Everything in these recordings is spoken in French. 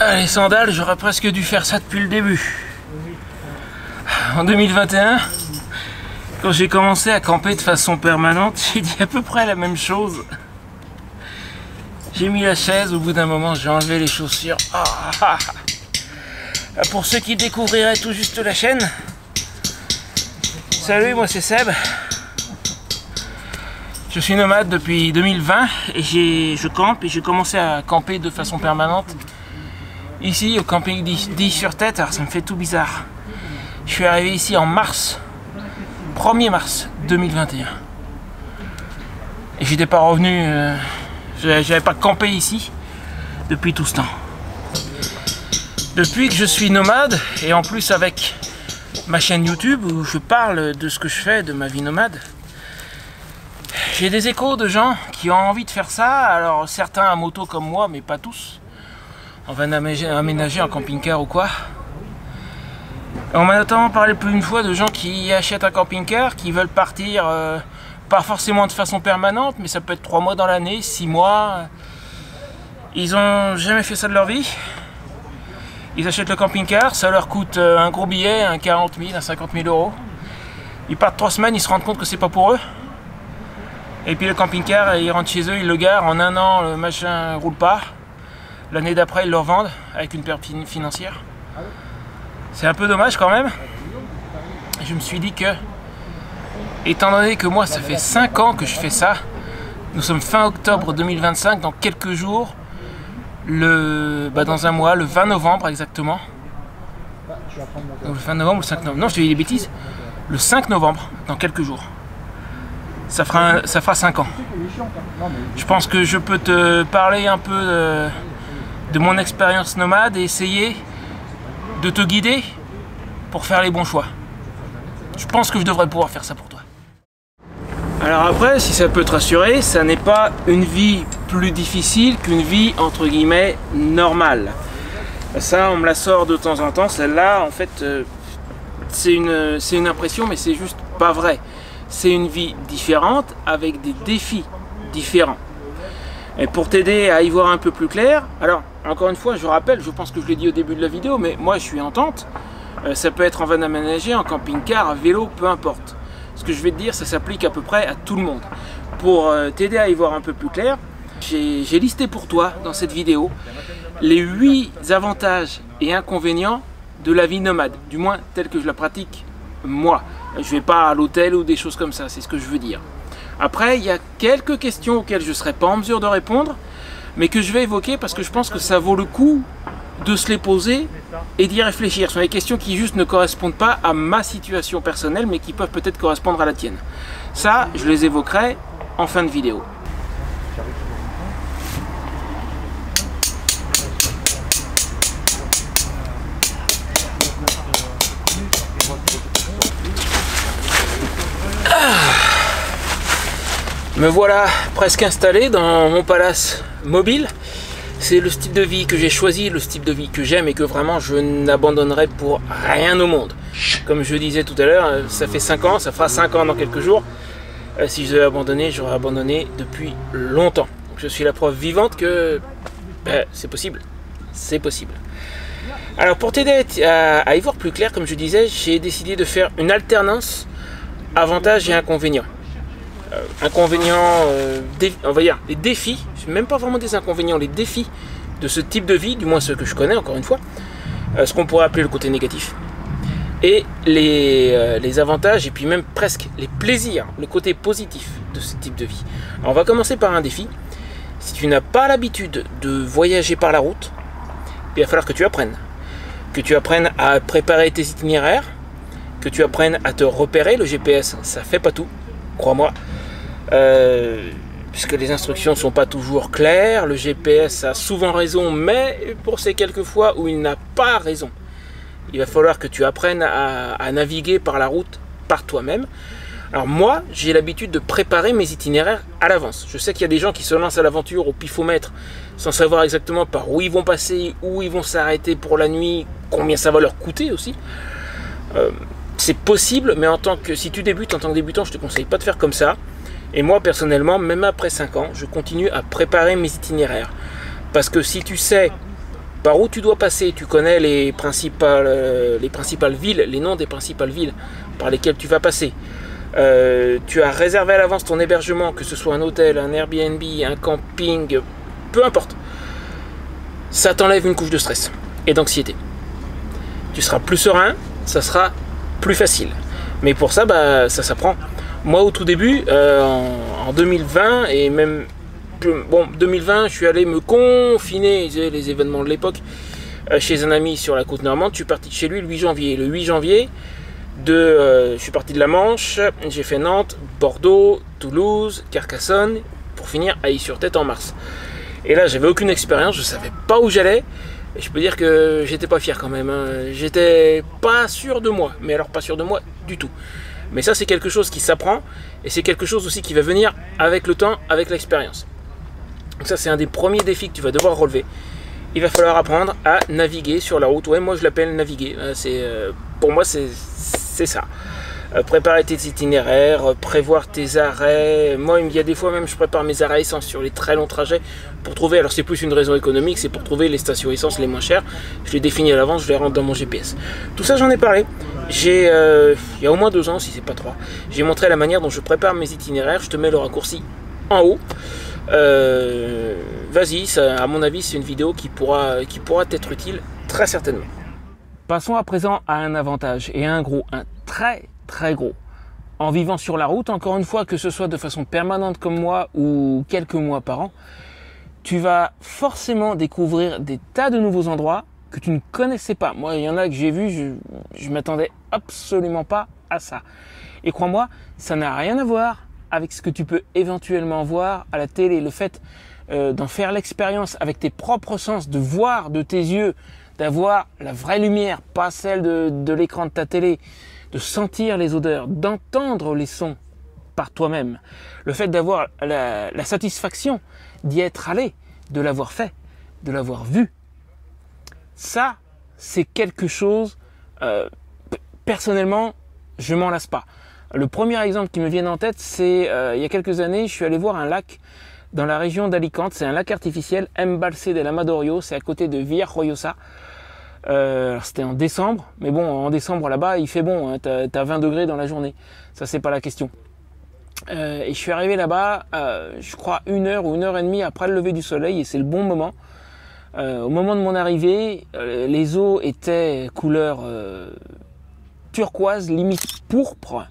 Ah, les sandales, j'aurais presque dû faire ça depuis le début. En 2021, quand j'ai commencé à camper de façon permanente, j'ai dit à peu près la même chose. J'ai mis la chaise, au bout d'un moment, j'ai enlevé les chaussures. Pour ceux qui découvriraient tout juste la chaîne, salut, moi c'est Seb. Je suis nomade depuis 2020 et je campe et j'ai commencé à camper de façon permanente ici au camping d'Is-sur-Tête. Alors ça me fait tout bizarre. Je suis arrivé ici en mars, 1er mars 2021. Et j'étais pas revenu, j'avais pas campé ici depuis tout ce temps. Depuis que je suis nomade et en plus avec ma chaîne YouTube où je parle de ce que je fais, de ma vie nomade, j'ai des échos de gens qui ont envie de faire ça. Alors certains à moto comme moi, mais pas tous. On va aménager un camping-car ou quoi. On m'a notamment parlé plus d'une fois de gens qui achètent un camping-car, qui veulent partir, pas forcément de façon permanente, mais ça peut être 3 mois dans l'année, 6 mois. Ils ont jamais fait ça de leur vie. Ils achètent le camping-car, ça leur coûte un gros billet, un 40 000, un 50 000 euros. Ils partent 3 semaines, ils se rendent compte que c'est pas pour eux. Et puis le camping-car, ils rentrent chez eux, ils le garent, en 1 an le machin roule pas. L'année d'après ils le revendent avec une perte financière. C'est un peu dommage quand même. Je me suis dit que, étant donné que moi ça fait 5 ans que je fais ça, nous sommes fin octobre 2025, dans quelques jours, dans un mois, le 20 novembre exactement. Donc, le 20 novembre ou le 5 novembre, non je te dis des bêtises, le 5 novembre, dans quelques jours. Ça fera 5 ans. Je pense que je peux te parler un peu de mon expérience nomade et essayer de te guider pour faire les bons choix. Je pense que je devrais pouvoir faire ça pour toi. Alors après, si ça peut te rassurer, ça n'est pas une vie plus difficile qu'une vie entre guillemets normale. Ça, on me la sort de temps en temps. Celle-là, en fait, c'est une impression, mais c'est juste pas vrai. C'est une vie différente avec des défis différents. Et pour t'aider à y voir un peu plus clair, alors encore une fois je rappelle, je pense que je l'ai dit au début de la vidéo, mais moi je suis en tente, ça peut être en van aménagé, en camping-car, à vélo, peu importe. Ce que je vais te dire, ça s'applique à peu près à tout le monde. Pour t'aider à y voir un peu plus clair, j'ai listé pour toi dans cette vidéo les 8 avantages et inconvénients de la vie nomade, du moins telle que je la pratique moi. Je ne vais pas à l'hôtel ou des choses comme ça, c'est ce que je veux dire. Après, il y a quelques questions auxquelles je ne serai pas en mesure de répondre, mais que je vais évoquer parce que je pense que ça vaut le coup de se les poser et d'y réfléchir. Ce sont des questions qui juste ne correspondent pas à ma situation personnelle, mais qui peuvent peut-être correspondre à la tienne. Ça, je les évoquerai en fin de vidéo. Me voilà presque installé dans mon palace mobile. C'est le style de vie que j'ai choisi, le style de vie que j'aime et que vraiment je n'abandonnerai pour rien au monde. Comme je disais tout à l'heure, ça fait 5 ans, ça fera 5 ans dans quelques jours. Si je devais abandonner, j'aurais abandonné depuis longtemps. Donc je suis la preuve vivante que c'est possible. C'est possible. Alors pour t'aider à y voir plus clair, comme je disais, j'ai décidé de faire une alternance avantages et inconvénients. Inconvénients, on va dire les défis, même pas vraiment des inconvénients, les défis de ce type de vie, du moins ceux que je connais encore une fois, ce qu'on pourrait appeler le côté négatif, et les avantages et puis même presque les plaisirs, le côté positif de ce type de vie. Alors on va commencer par un défi. Si tu n'as pas l'habitude de voyager par la route, il va falloir que tu apprennes à préparer tes itinéraires, que tu apprennes à te repérer. Le GPS, ça fait pas tout, crois-moi. Puisque les instructions ne sont pas toujours claires, le GPS a souvent raison, mais pour ces quelques fois où il n'a pas raison, il va falloir que tu apprennes à naviguer par la route par toi-même. Alors moi, j'ai l'habitude de préparer mes itinéraires à l'avance. Je sais qu'il y a des gens qui se lancent à l'aventure au pifomètre sans savoir exactement par où ils vont passer, où ils vont s'arrêter pour la nuit, combien ça va leur coûter aussi. C'est possible, mais si tu débutes en tant que débutant, je ne te conseille pas de faire comme ça. Et moi, personnellement, même après 5 ans, je continue à préparer mes itinéraires. Parce que si tu sais par où tu dois passer. Tu connais les principales villes, les noms des principales villes par lesquelles tu vas passer. Tu as réservé à l'avance ton hébergement, que ce soit un hôtel, un Airbnb, un camping, peu importe. Ça t'enlève une couche de stress et d'anxiété. Tu seras plus serein, ça sera plus facile. Mais pour ça, bah, ça s'apprend. Moi, au tout début, en 2020, et même... Bon, 2020, je suis allé me confiner, les événements de l'époque, chez un ami sur la côte normande. Je suis parti de chez lui le 8 janvier. Le 8 janvier, je suis parti de la Manche, j'ai fait Nantes, Bordeaux, Toulouse, Carcassonne, pour finir à Is-sur-Tête en mars. Et là, j'avais aucune expérience, je savais pas où j'allais. Et je peux dire que j'étais pas fier quand même. Hein. J'étais pas sûr de moi, mais alors pas sûr de moi du tout. Mais ça, c'est quelque chose qui s'apprend, et c'est quelque chose aussi qui va venir avec le temps, avec l'expérience. Donc ça, c'est un des premiers défis que tu vas devoir relever. Il va falloir apprendre à naviguer sur la route. Ouais, moi, je l'appelle naviguer. Pour moi, c'est ça. Préparer tes itinéraires, prévoir tes arrêts. Moi, il y a des fois même, je prépare mes arrêts essence sur les très longs trajets pour trouver, alors c'est plus une raison économique, c'est pour trouver les stations essence les moins chères. Je les définis à l'avance, je les rentre dans mon GPS. Tout ça, j'en ai parlé. Il y a au moins 2 ans, si c'est pas 3, j'ai montré la manière dont je prépare mes itinéraires. Je te mets le raccourci en haut. Vas-y, à mon avis, c'est une vidéo qui pourra t'être utile, très certainement. Passons à présent à un avantage, et un gros, un très gros. En vivant sur la route, encore une fois, que ce soit de façon permanente comme moi ou quelques mois par an, tu vas forcément découvrir des tas de nouveaux endroits que tu ne connaissais pas. Moi, il y en a que j'ai vu, je m'attendais absolument pas à ça. Et crois-moi, ça n'a rien à voir avec ce que tu peux éventuellement voir à la télé. Le fait d'en faire l'expérience avec tes propres sens, de voir de tes yeux, d'avoir la vraie lumière, pas celle de l'écran de ta télé, de sentir les odeurs, d'entendre les sons par toi-même. Le fait d'avoir la satisfaction d'y être allé, de l'avoir fait, de l'avoir vu. Ça, c'est quelque chose, personnellement, je m'en lasse pas. Le premier exemple qui me vient en tête, c'est il y a quelques années, je suis allé voir un lac dans la région d'Alicante. C'est un lac artificiel, Embalse del Amador, c'est à côté de Villarroyosa. C'était en décembre, mais bon, en décembre là-bas, il fait bon, hein, t'as 20 degrés dans la journée. Ça, c'est pas la question. Et je suis arrivé là-bas, je crois 1 heure ou 1 heure et demie après le lever du soleil, et c'est le bon moment. Au moment de mon arrivée, les eaux étaient couleur turquoise, limite pourpre.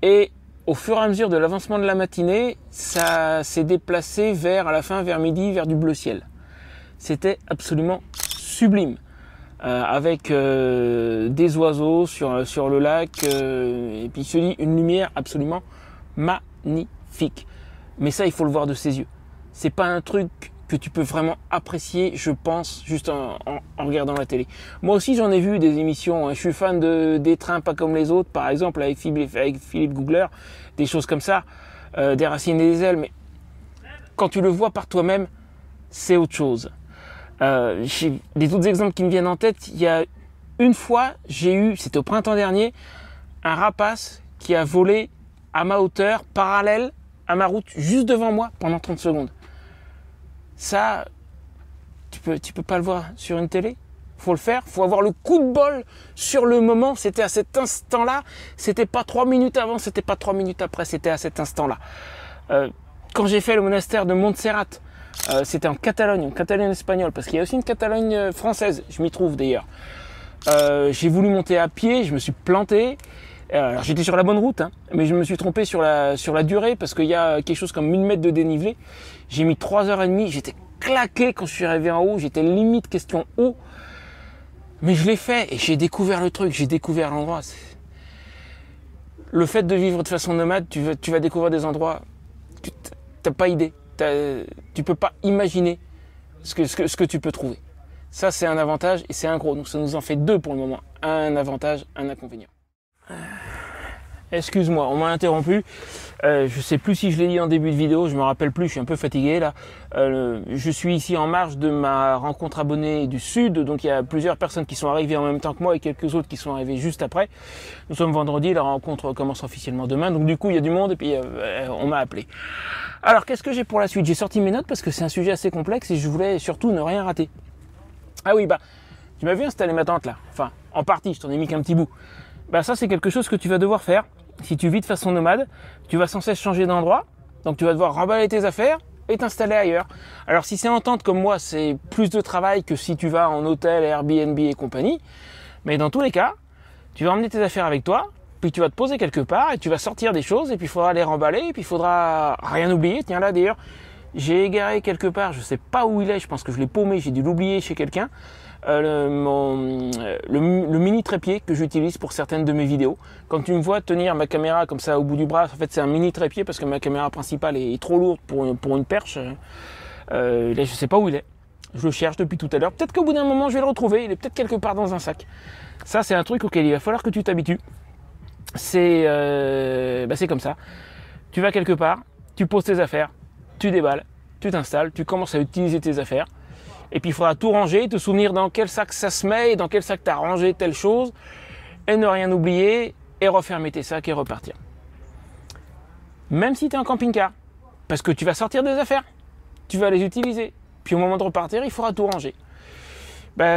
Et au fur et à mesure de l'avancement de la matinée, ça s'est déplacé à la fin, vers midi, vers du bleu ciel. C'était absolument sublime. Avec des oiseaux sur le lac, et puis je te dis, une lumière absolument magnifique. Mais ça, il faut le voir de ses yeux. C'est pas un truc que tu peux vraiment apprécier, je pense, juste en regardant la télé. Moi aussi, j'en ai vu des émissions. Hein. Je suis fan des trains pas comme les autres, par exemple avec Philippe Googler, des choses comme ça, des racines et des ailes. Mais quand tu le vois par toi-même, c'est autre chose. J'ai des autres exemples qui me viennent en tête. Il y a une fois, c'était au printemps dernier, un rapace qui a volé à ma hauteur, parallèle à ma route, juste devant moi, pendant 30 secondes. Ça, tu peux pas le voir sur une télé. Faut le faire, faut avoir le coup de bol sur le moment. C'était à cet instant-là. C'était pas 3 minutes avant, c'était pas 3 minutes après, c'était à cet instant-là. Quand j'ai fait le monastère de Montserrat, c'était en Catalogne espagnole, parce qu'il y a aussi une Catalogne française, je m'y trouve d'ailleurs. J'ai voulu monter à pied, je me suis planté. Alors j'étais sur la bonne route, hein, mais je me suis trompé sur la durée, parce qu'il y a quelque chose comme 1000 mètres de dénivelé. J'ai mis 3h30, j'étais claqué quand je suis arrivé en haut, j'étais limite question eau. Mais je l'ai fait et j'ai découvert le truc, j'ai découvert l'endroit. Le fait de vivre de façon nomade, tu vas découvrir des endroits, t'as pas idée, tu peux pas imaginer ce que tu peux trouver. Ça, c'est un avantage et c'est un gros, donc ça nous en fait 2 pour le moment. Un avantage, un inconvénient. Excuse-moi, on m'a interrompu. Je sais plus si je l'ai dit en début de vidéo, je me rappelle plus, je suis un peu fatigué là. Je suis ici en marge de ma rencontre abonnée du Sud, donc il y a plusieurs personnes qui sont arrivées en même temps que moi et quelques autres qui sont arrivées juste après. Nous sommes vendredi, la rencontre commence officiellement demain, donc du coup il y a du monde et puis on m'a appelé. Alors qu'est-ce que j'ai pour la suite? J'ai sorti mes notes parce que c'est un sujet assez complexe et je voulais surtout ne rien rater. Ah oui, bah, tu m'as vu installer ma tente là. Enfin, en partie, je t'en ai mis qu'un petit bout. Bah ça, c'est quelque chose que tu vas devoir faire. Si tu vis de façon nomade, tu vas sans cesse changer d'endroit. Donc tu vas devoir remballer tes affaires et t'installer ailleurs. Alors si c'est en tente comme moi, c'est plus de travail que si tu vas en hôtel, Airbnb et compagnie. Mais dans tous les cas, tu vas emmener tes affaires avec toi, puis tu vas te poser quelque part et tu vas sortir des choses et puis il faudra les remballer et puis il faudra rien oublier. Tiens là d'ailleurs, j'ai égaré quelque part, je sais pas où il est, je pense que je l'ai paumé, j'ai dû l'oublier chez quelqu'un. Le mini trépied que j'utilise pour certaines de mes vidéos. Quand tu me vois tenir ma caméra comme ça au bout du bras, en fait c'est un mini trépied parce que ma caméra principale est trop lourde pour une perche. Là je sais pas où il est. Je le cherche depuis tout à l'heure. Peut-être qu'au bout d'un moment je vais le retrouver. Il est peut-être quelque part dans un sac. Ça c'est un truc auquel il va falloir que tu t'habitues. C'est comme ça. Tu vas quelque part, tu poses tes affaires, tu déballes, tu t'installes, tu commences à utiliser tes affaires. Et puis il faudra tout ranger, te souvenir dans quel sac ça se met, et dans quel sac tu as rangé telle chose, et ne rien oublier, et refermer tes sacs et repartir. Même si tu es en camping-car, parce que tu vas sortir des affaires, tu vas les utiliser, puis au moment de repartir, il faudra tout ranger.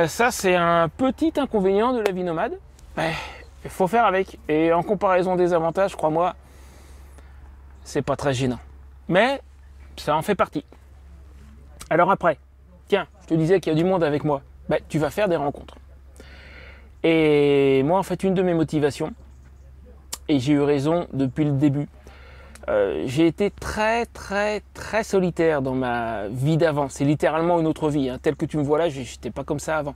Ça c'est un petit inconvénient de la vie nomade, il faut faire avec, et en comparaison des avantages, crois-moi, c'est pas très gênant. Mais ça en fait partie. Alors après, tiens, je te disais qu'il y a du monde avec moi. Tu vas faire des rencontres. Et moi, en fait, une de mes motivations, et j'ai eu raison depuis le début, j'ai été très, très, très solitaire dans ma vie d'avant. C'est littéralement une autre vie. Telle que tu me vois là, j'étais pas comme ça avant.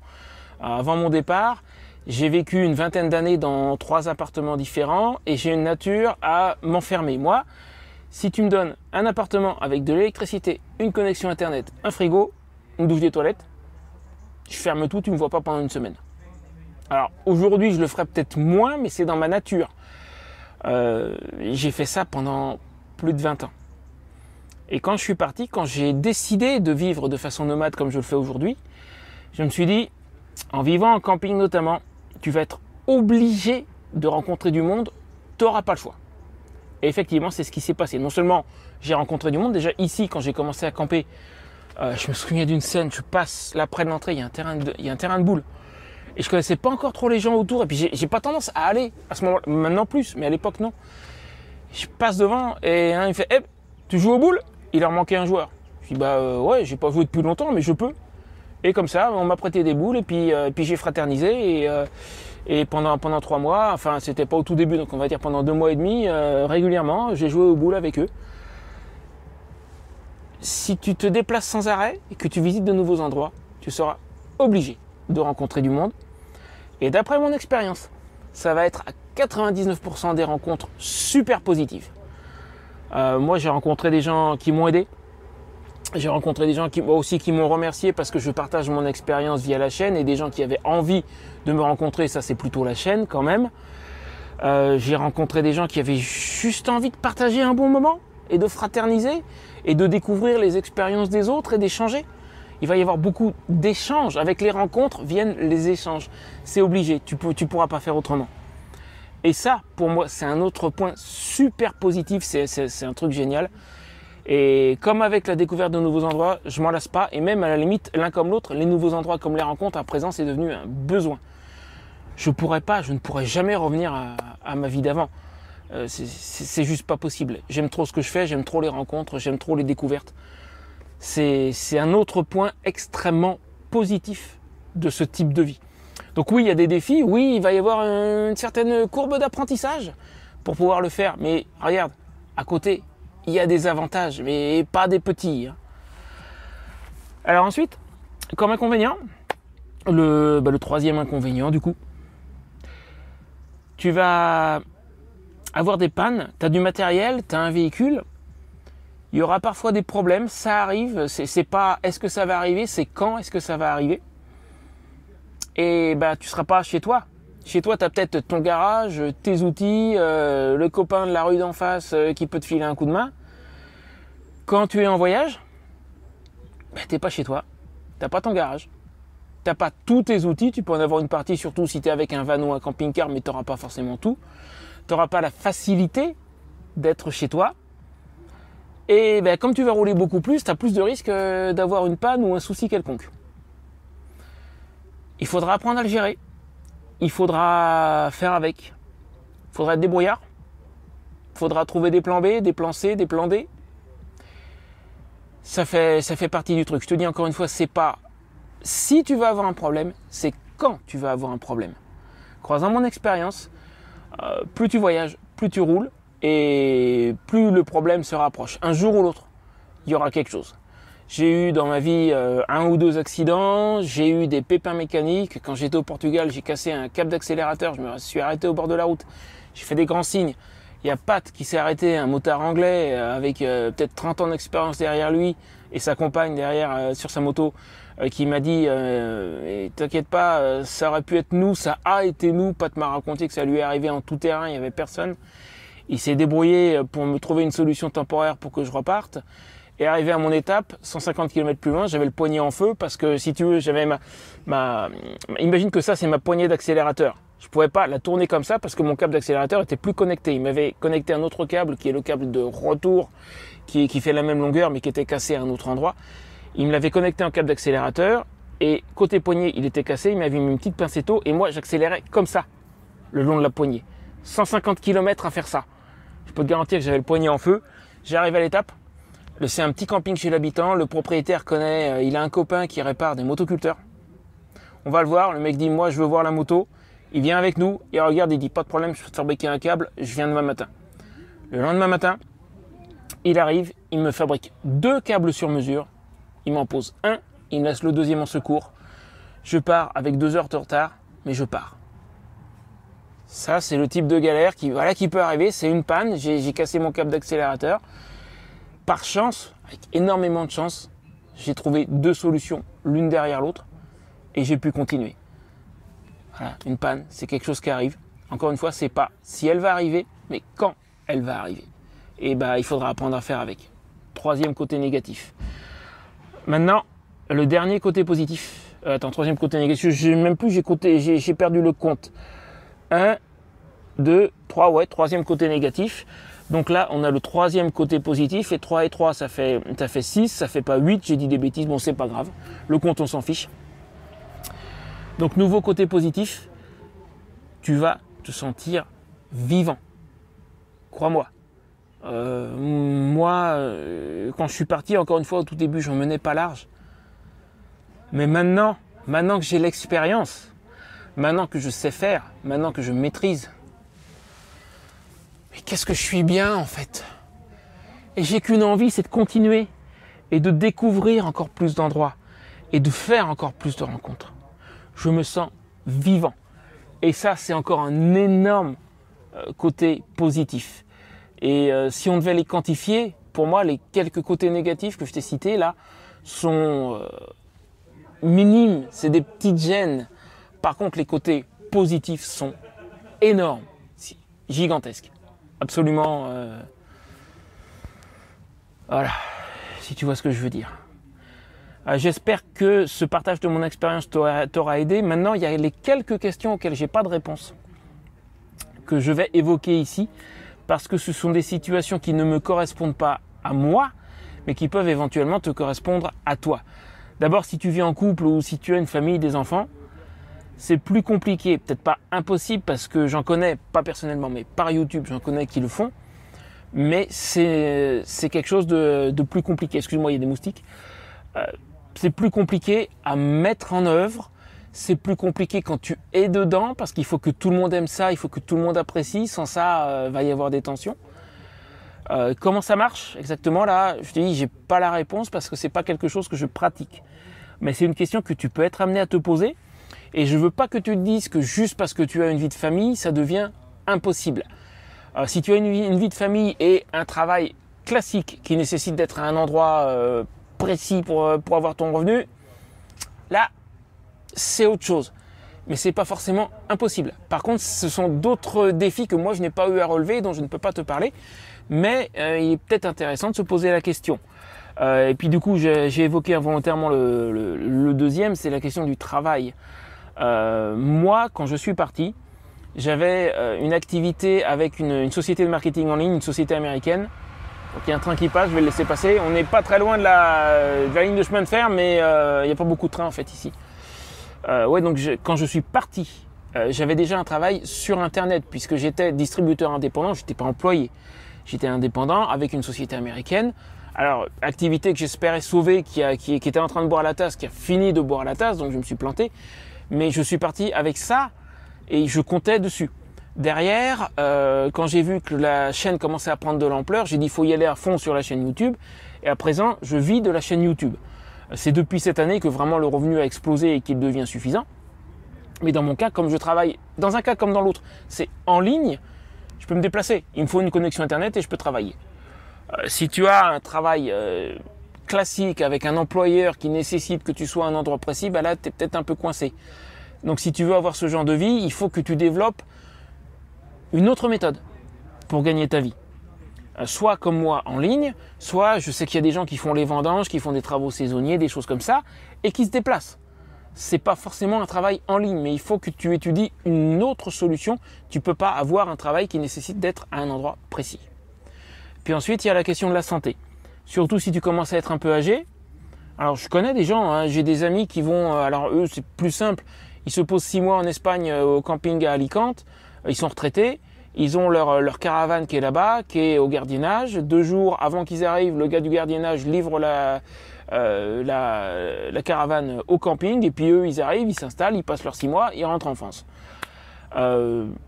Avant mon départ, j'ai vécu une vingtaine d'années dans 3 appartements différents et j'ai une nature à m'enfermer. Moi, si tu me donnes un appartement avec de l'électricité, une connexion internet, un frigo, une douche des toilettes, je ferme tout, tu ne me vois pas pendant une semaine. Alors aujourd'hui, je le ferai peut-être moins, mais c'est dans ma nature. J'ai fait ça pendant plus de 20 ans. Et quand je suis parti, quand j'ai décidé de vivre de façon nomade comme je le fais aujourd'hui, je me suis dit, en vivant en camping notamment, tu vas être obligé de rencontrer du monde, tu n'auras pas le choix. Et effectivement, c'est ce qui s'est passé. Non seulement j'ai rencontré du monde, déjà ici, quand j'ai commencé à camper, je me souviens d'une scène, je passe là près de l'entrée, il y a un terrain de boules. Et je connaissais pas encore trop les gens autour. Et puis j'ai pas tendance à aller à ce moment-là, maintenant plus, mais à l'époque non. Je passe devant et un il fait tu joues aux boules? Il leur manquait un joueur. Je dis ouais, j'ai pas joué depuis longtemps, mais je peux. Et comme ça, on m'a prêté des boules et puis j'ai fraternisé et pendant 3 mois, enfin c'était pas au tout début, donc on va dire pendant 2 mois et demi, régulièrement, j'ai joué aux boules avec eux. Si tu te déplaces sans arrêt et que tu visites de nouveaux endroits, tu seras obligé de rencontrer du monde. Et d'après mon expérience, ça va être à 99% des rencontres super positives. Moi, j'ai rencontré des gens qui m'ont aidé. J'ai rencontré des gens qui m'ont remercié parce que je partage mon expérience via la chaîne et des gens qui avaient envie de me rencontrer. Ça, c'est plutôt la chaîne quand même. J'ai rencontré des gens qui avaient juste envie de partager un bon moment et de fraterniser et de découvrir les expériences des autres et d'échanger. Il va y avoir beaucoup d'échanges. Avec les rencontres viennent les échanges. C'est obligé, tu pourras pas faire autrement. Et ça, pour moi, c'est un autre point super positif, c'est un truc génial. Et comme avec la découverte de nouveaux endroits, je m'en lasse pas. Et même à la limite, l'un comme l'autre, les nouveaux endroits comme les rencontres, à présent, c'est devenu un besoin. Je ne pourrais jamais revenir à ma vie d'avant. C'est juste pas possible. J'aime trop ce que je fais, j'aime trop les rencontres, j'aime trop les découvertes. C'est un autre point extrêmement positif de ce type de vie. Donc oui, il y a des défis, oui, il va y avoir une certaine courbe d'apprentissage pour pouvoir le faire. Mais regarde, à côté, il y a des avantages, mais pas des petits. Alors ensuite, comme inconvénient, le 3e inconvénient du coup, tu vas avoir des pannes, tu as du matériel, tu as un véhicule, il y aura parfois des problèmes, ça arrive, c'est pas est-ce que ça va arriver, c'est quand est-ce que ça va arriver. Et tu seras pas chez toi. Chez toi, tu as peut-être ton garage, tes outils, le copain de la rue d'en face qui peut te filer un coup de main. Quand tu es en voyage, t'es pas chez toi, t'as pas ton garage, t'as pas tous tes outils, tu peux en avoir une partie, surtout si tu es avec un van ou un camping-car, mais tu n'auras pas forcément tout. Tu n'auras pas la facilité d'être chez toi. Et comme tu vas rouler beaucoup plus, tu as plus de risques d'avoir une panne ou un souci quelconque. Il faudra apprendre à le gérer. Il faudra faire avec. Il faudra être débrouillard. Il faudra trouver des plans B, des plans C, des plans D. Ça fait partie du truc. Je te dis encore une fois, c'est pas si tu vas avoir un problème, c'est quand tu vas avoir un problème. Croisant mon expérience, plus tu voyages, plus tu roules et plus le problème se rapproche. Un jour ou l'autre, il y aura quelque chose. J'ai eu dans ma vie 1 ou 2 accidents, j'ai eu des pépins mécaniques. Quand j'étais au Portugal, j'ai cassé un câble d'accélérateur, je me suis arrêté au bord de la route. J'ai fait des grands signes. Il y a Pat qui s'est arrêté, un motard anglais avec peut-être 30 ans d'expérience derrière lui et sa compagne derrière sur sa moto qui m'a dit t'inquiète pas, ça aurait pu être nous, ça a été nous. Pat m'a raconté que ça lui est arrivé en tout terrain, il n'y avait personne. Il s'est débrouillé pour me trouver une solution temporaire pour que je reparte. Et arrivé à mon étape, 150 km plus loin, j'avais le poignet en feu parce que si tu veux, j'avais imagine que ça c'est ma poignée d'accélérateur. Je pouvais pas la tourner comme ça parce que mon câble d'accélérateur était plus connecté. Il m'avait connecté un autre câble qui est le câble de retour qui fait la même longueur mais qui était cassé à un autre endroit. Il me l'avait connecté en câble d'accélérateur et côté poignet il était cassé, il m'avait mis une petite pincetto et moi j'accélérais comme ça le long de la poignée. 150 km à faire ça. Je peux te garantir que j'avais le poignet en feu. J'arrive à l'étape. C'est un petit camping chez l'habitant. Le propriétaire connaît, il a un copain qui répare des motoculteurs. On va le voir. Le mec dit, moi, je veux voir la moto. Il vient avec nous. Il regarde, il dit, pas de problème, je peux te fabriquer un câble. Je viens demain matin. Le lendemain matin, il arrive, il me fabrique 2 câbles sur mesure. Il m'en pose un. Il me laisse le deuxième en secours. Je pars avec 2 heures de retard, mais je pars. Ça, c'est le type de galère qui peut arriver. C'est une panne. J'ai cassé mon câble d'accélérateur. Par chance, avec énormément de chance, j'ai trouvé 2 solutions, l'une derrière l'autre, et j'ai pu continuer. Voilà, une panne, c'est quelque chose qui arrive. Encore une fois, c'est pas si elle va arriver, mais quand elle va arriver. Et il faudra apprendre à faire avec. 3e côté négatif. Maintenant, le dernier côté positif. 3e côté négatif. J'ai perdu le compte. 1, 2, 3, ouais, 3e côté négatif. Donc là, on a le 3e côté positif, et 3 et 3, ça fait 6, ça fait pas 8, j'ai dit des bêtises, bon, c'est pas grave. Le compte, on s'en fiche. Donc, nouveau côté positif, tu vas te sentir vivant. Crois-moi. Moi, quand je suis parti, encore une fois, au tout début, j'en menais pas large. Mais maintenant que j'ai l'expérience, maintenant que je sais faire, maintenant que je maîtrise, mais qu'est-ce que je suis bien en fait. Et j'ai qu'une envie, c'est de continuer et de découvrir encore plus d'endroits et de faire encore plus de rencontres. Je me sens vivant. Et ça, c'est encore un énorme côté positif. Et si on devait les quantifier, pour moi, les quelques côtés négatifs que je t'ai cités là sont minimes, c'est des petites gênes. Par contre, les côtés positifs sont énormes, gigantesques. Absolument, voilà, si tu vois ce que je veux dire. J'espère que ce partage de mon expérience t'aura aidé. Maintenant, il y a les quelques questions auxquelles j'ai pas de réponse que je vais évoquer ici, parce que ce sont des situations qui ne me correspondent pas à moi, mais qui peuvent éventuellement te correspondre à toi. D'abord, si tu vis en couple ou si tu as une famille, des enfants, c'est plus compliqué, peut-être pas impossible, parce que j'en connais, pas personnellement, mais par YouTube, j'en connais qui le font. Mais c'est quelque chose de plus compliqué. Excuse-moi, il y a des moustiques. C'est plus compliqué à mettre en œuvre. C'est plus compliqué quand tu es dedans, parce qu'il faut que tout le monde aime ça, il faut que tout le monde apprécie. Sans ça, va y avoir des tensions. Comment ça marche exactement là? Je te dis, j'ai pas la réponse parce que c'est pas quelque chose que je pratique. Mais c'est une question que tu peux être amené à te poser. Et je veux pas que tu te dises que juste parce que tu as une vie de famille, ça devient impossible. Si tu as une vie de famille et un travail classique qui nécessite d'être à un endroit précis pour avoir ton revenu, là, c'est autre chose. Mais c'est pas forcément impossible. Par contre, ce sont d'autres défis que moi je n'ai pas eu à relever, dont je ne peux pas te parler. Mais il est peut-être intéressant de se poser la question. Et puis du coup, j'ai évoqué involontairement le deuxième, c'est la question du travail. Moi, quand je suis parti, j'avais une activité avec une société de marketing en ligne, une société américaine. Donc il y a un train qui passe, je vais le laisser passer. On n'est pas très loin de la ligne de chemin de fer, mais il n'y a pas beaucoup de trains en fait ici. Ouais, donc quand je suis parti, j'avais déjà un travail sur Internet puisque j'étais distributeur indépendant, j'étais pas employé. J'étais indépendant avec une société américaine. Alors, activité que j'espérais sauver, qui était en train de boire la tasse, qui a fini de boire la tasse, donc je me suis planté. Mais je suis parti avec ça et je comptais dessus. Derrière, quand j'ai vu que la chaîne commençait à prendre de l'ampleur, j'ai dit il faut y aller à fond sur la chaîne YouTube. Et à présent, je vis de la chaîne YouTube. C'est depuis cette année que vraiment le revenu a explosé et qu'il devient suffisant. Mais dans mon cas, comme je travaille, dans un cas comme dans l'autre, c'est en ligne, je peux me déplacer. Il me faut une connexion Internet et je peux travailler. Si tu as un travail classique avec un employeur qui nécessite que tu sois à un endroit précis, bah là, tu es peut-être un peu coincé. Donc si tu veux avoir ce genre de vie, il faut que tu développes une autre méthode pour gagner ta vie. Soit comme moi en ligne, soit je sais qu'il y a des gens qui font les vendanges, qui font des travaux saisonniers, des choses comme ça, et qui se déplacent. C'est pas forcément un travail en ligne, mais il faut que tu étudies une autre solution. Tu peux pas avoir un travail qui nécessite d'être à un endroit précis. Puis ensuite, il y a la question de la santé. Surtout si tu commences à être un peu âgé. Alors, je connais des gens, hein, j'ai des amis qui vont, alors eux, c'est plus simple. Ils se posent 6 mois en Espagne au camping à Alicante. Ils sont retraités. Ils ont leur caravane qui est là-bas, qui est au gardiennage. 2 jours avant qu'ils arrivent, le gars du gardiennage livre la caravane au camping. Et puis eux, ils arrivent, ils s'installent, ils passent leurs 6 mois, ils rentrent en France.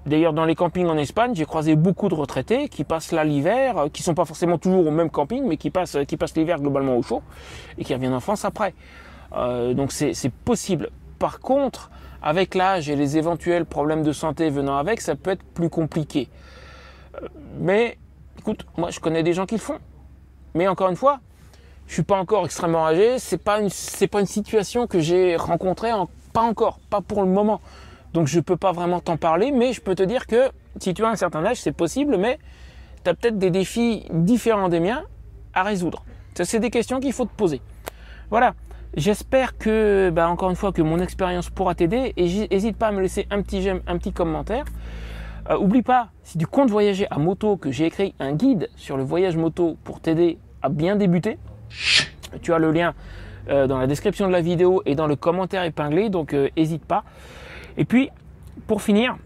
D'ailleurs, dans les campings en Espagne, j'ai croisé beaucoup de retraités qui passent là l'hiver, qui sont pas forcément toujours au même camping, mais qui passent l'hiver globalement au chaud et qui reviennent en France après. Donc c'est possible. Par contre, avec l'âge et les éventuels problèmes de santé venant avec, ça peut être plus compliqué. Mais écoute, moi je connais des gens qui le font. Mais encore une fois, je suis pas encore extrêmement âgé. C'est pas une situation que j'ai rencontrée, pas encore, pas pour le moment. Donc je peux pas vraiment t'en parler, mais je peux te dire que si tu as un certain âge, c'est possible, mais tu as peut-être des défis différents des miens à résoudre. C'est des questions qu'il faut te poser. Voilà. J'espère que, encore une fois, que mon expérience pourra t'aider et n'hésite pas à me laisser un petit j'aime, un petit commentaire. Oublie pas, si tu comptes voyager à moto, que j'ai écrit un guide sur le voyage moto pour t'aider à bien débuter. Tu as le lien dans la description de la vidéo et dans le commentaire épinglé, donc n'hésite pas. Et puis, pour finir,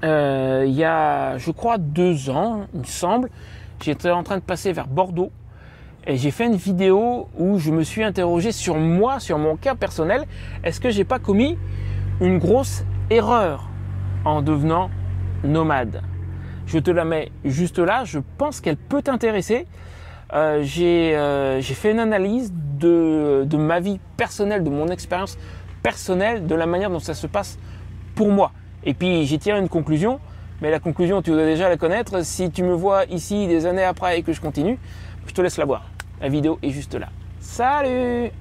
il y a, je crois, 2 ans, il me semble, j'étais en train de passer vers Bordeaux et j'ai fait une vidéo où je me suis interrogé sur moi, sur mon cas personnel. Est-ce que j'ai pas commis une grosse erreur en devenant nomade? Je te la mets juste là, je pense qu'elle peut t'intéresser. J'ai fait une analyse de ma vie personnelle, de mon expérience personnelle, de la manière dont ça se passe pour moi. Et puis j'ai tiré une conclusion, mais la conclusion tu dois déjà la connaître. Si tu me vois ici des années après et que je continue, je te laisse la voir. La vidéo est juste là. Salut!